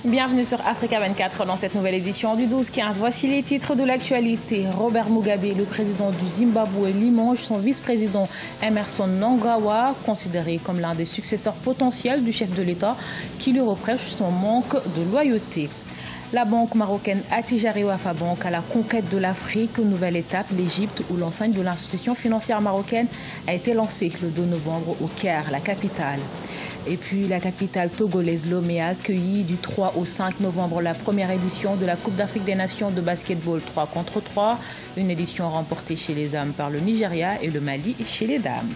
Bienvenue sur Africa 24 dans cette nouvelle édition du 12-15. Voici les titres de l'actualité. Robert Mugabe, le président du Zimbabwe, limoge son vice-président Emmerson Mnangagwa, considéré comme l'un des successeurs potentiels du chef de l'État, qui lui reproche son manque de loyauté. La banque marocaine Attijari Wafa Bank à la conquête de l'Afrique, nouvelle étape, l'Égypte, où l'enseigne de l'institution financière marocaine a été lancée le 2 novembre au Caire, la capitale. Et puis la capitale togolaise Lomé a accueilli du 3 au 5 novembre la première édition de la Coupe d'Afrique des Nations de basketball 3 contre 3, une édition remportée chez les hommes par le Nigeria et le Mali chez les dames.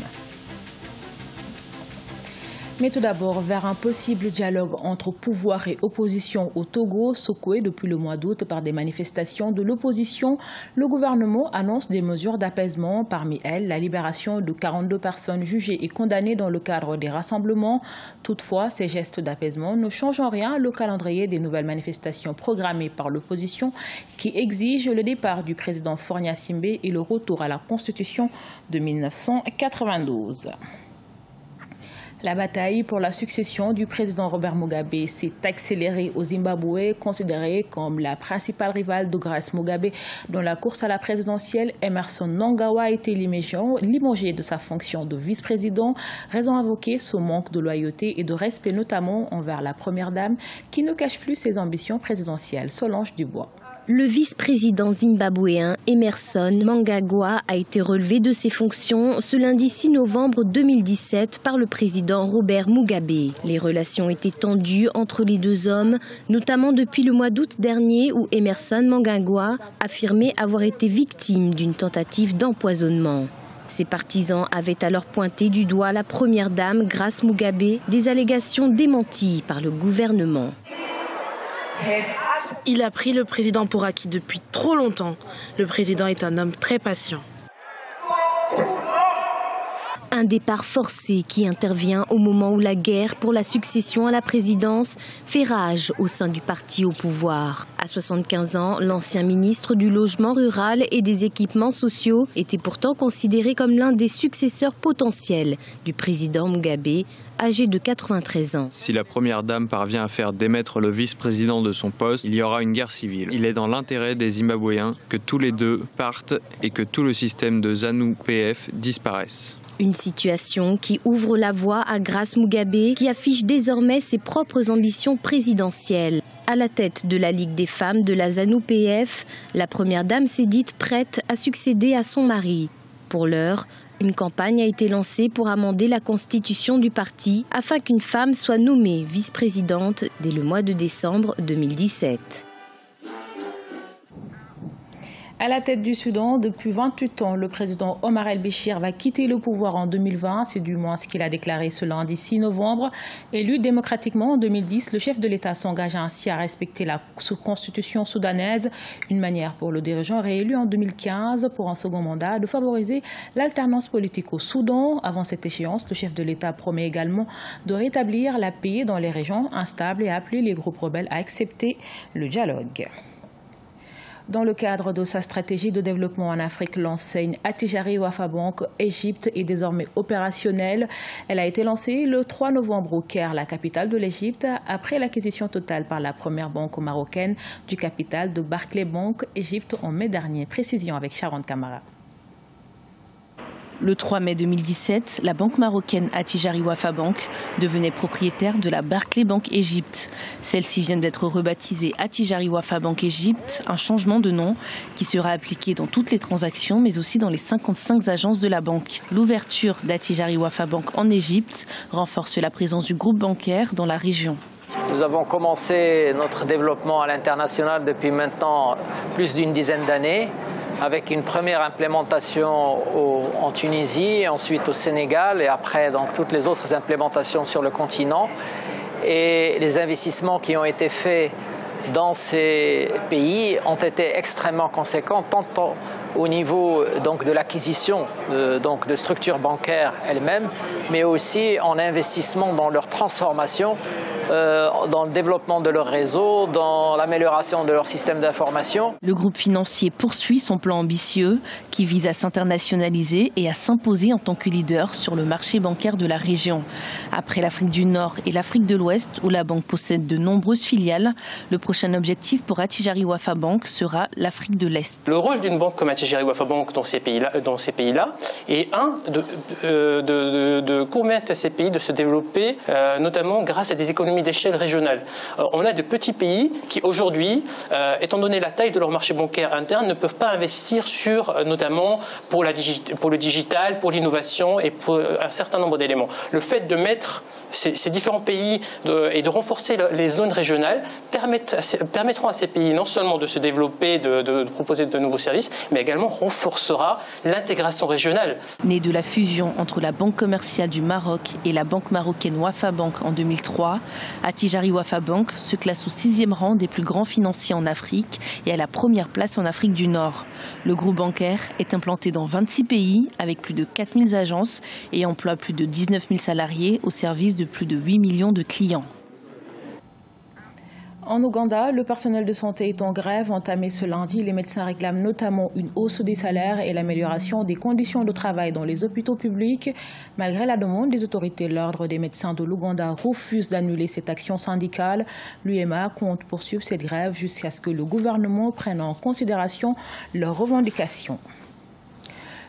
Mais tout d'abord, vers un possible dialogue entre pouvoir et opposition au Togo, secoué depuis le mois d'août par des manifestations de l'opposition, le gouvernement annonce des mesures d'apaisement, parmi elles la libération de 42 personnes jugées et condamnées dans le cadre des rassemblements. Toutefois, ces gestes d'apaisement ne changent en rien le calendrier des nouvelles manifestations programmées par l'opposition qui exige le départ du président Faure Gnassingbé et le retour à la Constitution de 1992. La bataille pour la succession du président Robert Mugabe s'est accélérée au Zimbabwe, considéré comme la principale rivale de Grace Mugabe dans la course à la présidentielle. Emmerson Mnangagwa a été limogé de sa fonction de vice-président, raison invoquée son manque de loyauté et de respect notamment envers la première dame qui ne cache plus ses ambitions présidentielles. Solange Dubois. Le vice-président zimbabwéen Emmerson Mnangagwa a été relevé de ses fonctions ce lundi 6 novembre 2017 par le président Robert Mugabe. Les relations étaient tendues entre les deux hommes, notamment depuis le mois d'août dernier où Emmerson Mnangagwa affirmait avoir été victime d'une tentative d'empoisonnement. Ses partisans avaient alors pointé du doigt la première dame, Grace Mugabe, des allégations démenties par le gouvernement. Il a pris le président pour acquis depuis trop longtemps. Le président est un homme très patient. Un départ forcé qui intervient au moment où la guerre pour la succession à la présidence fait rage au sein du parti au pouvoir. À 75 ans, l'ancien ministre du Logement rural et des équipements sociaux était pourtant considéré comme l'un des successeurs potentiels du président Mugabe, âgé de 93 ans. Si la première dame parvient à faire démettre le vice-président de son poste, il y aura une guerre civile. Il est dans l'intérêt des Zimbabwéens que tous les deux partent et que tout le système de ZANU-PF disparaisse. Une situation qui ouvre la voie à Grace Mugabe, qui affiche désormais ses propres ambitions présidentielles. À la tête de la Ligue des femmes de la ZANU-PF, la première dame s'est dite prête à succéder à son mari. Pour l'heure, une campagne a été lancée pour amender la constitution du parti afin qu'une femme soit nommée vice-présidente dès le mois de décembre 2017. À la tête du Soudan, depuis 28 ans, le président Omar el-Béchir va quitter le pouvoir en 2020. C'est du moins ce qu'il a déclaré ce lundi 6 novembre. Élu démocratiquement en 2010, le chef de l'État s'engage ainsi à respecter la constitution soudanaise. Une manière pour le dirigeant réélu en 2015 pour un second mandat de favoriser l'alternance politique au Soudan. Avant cette échéance, le chef de l'État promet également de rétablir la paix dans les régions instables et a appelé les groupes rebelles à accepter le dialogue. Dans le cadre de sa stratégie de développement en Afrique, l'enseigne Attijari Wafa Bank Égypte est désormais opérationnelle. Elle a été lancée le 3 novembre au Caire, la capitale de l'Égypte, après l'acquisition totale par la première banque marocaine du capital de Barclays Bank Égypte en mai dernier. Précision avec Sharon Kamara. Le 3 mai 2017, la banque marocaine Attijari Wafa Bank devenait propriétaire de la Barclays Bank Égypte. Celle-ci vient d'être rebaptisée Attijari Wafa Bank Égypte, un changement de nom qui sera appliqué dans toutes les transactions, mais aussi dans les 55 agences de la banque. L'ouverture d'Attijari Wafa Bank en Égypte renforce la présence du groupe bancaire dans la région. Nous avons commencé notre développement à l'international depuis maintenant plus d'une dizaine d'années, avec une première implémentation en Tunisie, ensuite au Sénégal et après donc, toutes les autres implémentations sur le continent. Et les investissements qui ont été faits dans ces pays ont été extrêmement conséquents, tant au niveau donc, de l'acquisition de structures bancaires elles-mêmes, mais aussi en investissement dans leur transformation, dans le développement de leur réseau, dans l'amélioration de leur système d'information. Le groupe financier poursuit son plan ambitieux qui vise à s'internationaliser et à s'imposer en tant que leader sur le marché bancaire de la région. Après l'Afrique du Nord et l'Afrique de l'Ouest, où la banque possède de nombreuses filiales, le prochain objectif pour Attijari Wafa Bank sera l'Afrique de l'Est. Le rôle d'une banque comme Attijari Wafa Bank dans ces pays-là est de permettre à ces pays de se développer, notamment grâce à des économies d'échelle régionales. On a de petits pays qui aujourd'hui, étant donné la taille de leur marché bancaire interne, ne peuvent pas investir notamment pour le digital, pour l'innovation et pour un certain nombre d'éléments. Le fait de mettre ces différents pays et de renforcer les zones régionales permettront à ces pays non seulement de se développer, de proposer de nouveaux services, mais également renforcera l'intégration régionale. Né de la fusion entre la Banque commerciale du Maroc et la banque marocaine Wafa Bank en 2003, Attijari Wafa Bank se classe au 6e rang des plus grands financiers en Afrique et à la première place en Afrique du Nord. Le groupe bancaire est implanté dans 26 pays avec plus de 4000 agences et emploie plus de 19 000 salariés au service de plus de 8 millions de clients. En Ouganda, le personnel de santé est en grève. Entamé ce lundi, les médecins réclament notamment une hausse des salaires et l'amélioration des conditions de travail dans les hôpitaux publics. Malgré la demande des autorités, l'Ordre des médecins de l'Ouganda refuse d'annuler cette action syndicale. L'UMA compte poursuivre cette grève jusqu'à ce que le gouvernement prenne en considération leurs revendications.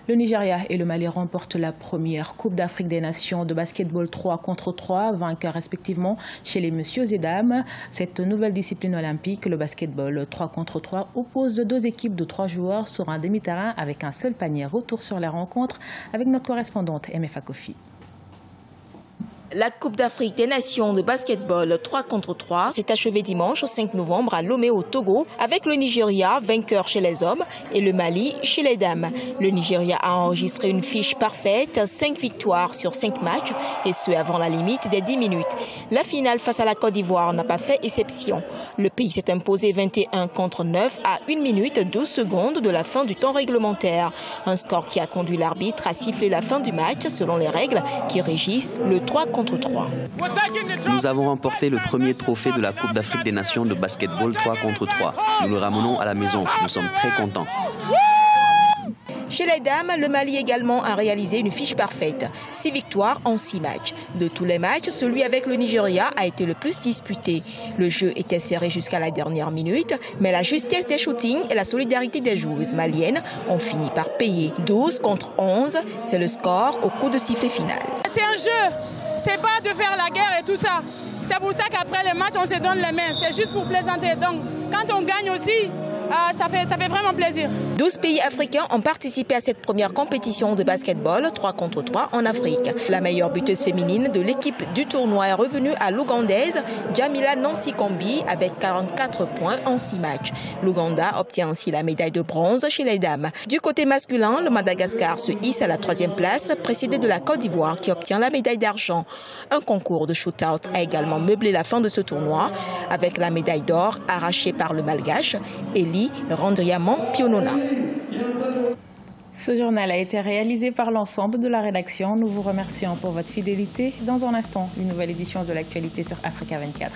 Le Nigeria et le Mali remportent la première Coupe d'Afrique des Nations de basketball 3 contre 3, vainqueurs respectivement chez les messieurs et dames. Cette nouvelle discipline olympique, le basketball 3 contre 3, oppose deux équipes de 3 joueurs sur un demi-terrain avec un seul panier. Retour sur la rencontre avec notre correspondante MFA Kofi. La Coupe d'Afrique des Nations de basketball 3 contre 3 s'est achevée dimanche 5 novembre à Lomé au Togo avec le Nigeria vainqueur chez les hommes et le Mali chez les dames. Le Nigeria a enregistré une fiche parfaite, 5 victoires sur 5 matchs et ce avant la limite des 10 minutes. La finale face à la Côte d'Ivoire n'a pas fait exception. Le pays s'est imposé 21 contre 9 à 1 minute 12 secondes de la fin du temps réglementaire. Un score qui a conduit l'arbitre à siffler la fin du match selon les règles qui régissent le 3 contre 3. Nous avons remporté le premier trophée de la Coupe d'Afrique des Nations de basketball 3 contre 3. Nous le ramenons à la maison. Nous sommes très contents. Chez les dames, le Mali également a réalisé une fiche parfaite. 6 victoires en 6 matchs. De tous les matchs, celui avec le Nigeria a été le plus disputé. Le jeu était serré jusqu'à la dernière minute, mais la justesse des shootings et la solidarité des joueuses maliennes ont fini par payer. 12 contre 11, c'est le score au coup de sifflet final. C'est un jeu, c'est pas de faire la guerre et tout ça. C'est pour ça qu'après le match, on se donne les mains. C'est juste pour plaisanter. Donc, quand on gagne aussi, ça fait vraiment plaisir. 12 pays africains ont participé à cette première compétition de basketball 3 contre 3 en Afrique. La meilleure buteuse féminine de l'équipe du tournoi est revenue à l'Ougandaise Jamila Nancy-Kombi avec 44 points en 6 matchs. L'Ouganda obtient ainsi la médaille de bronze chez les dames. Du côté masculin, le Madagascar se hisse à la 3e place, précédé de la Côte d'Ivoire qui obtient la médaille d'argent. Un concours de shootout a également meublé la fin de ce tournoi avec la médaille d'or arrachée par le Malgache Eli Randriamant-Pionona. Ce journal a été réalisé par l'ensemble de la rédaction. Nous vous remercions pour votre fidélité. Dans un instant, une nouvelle édition de l'actualité sur Africa 24.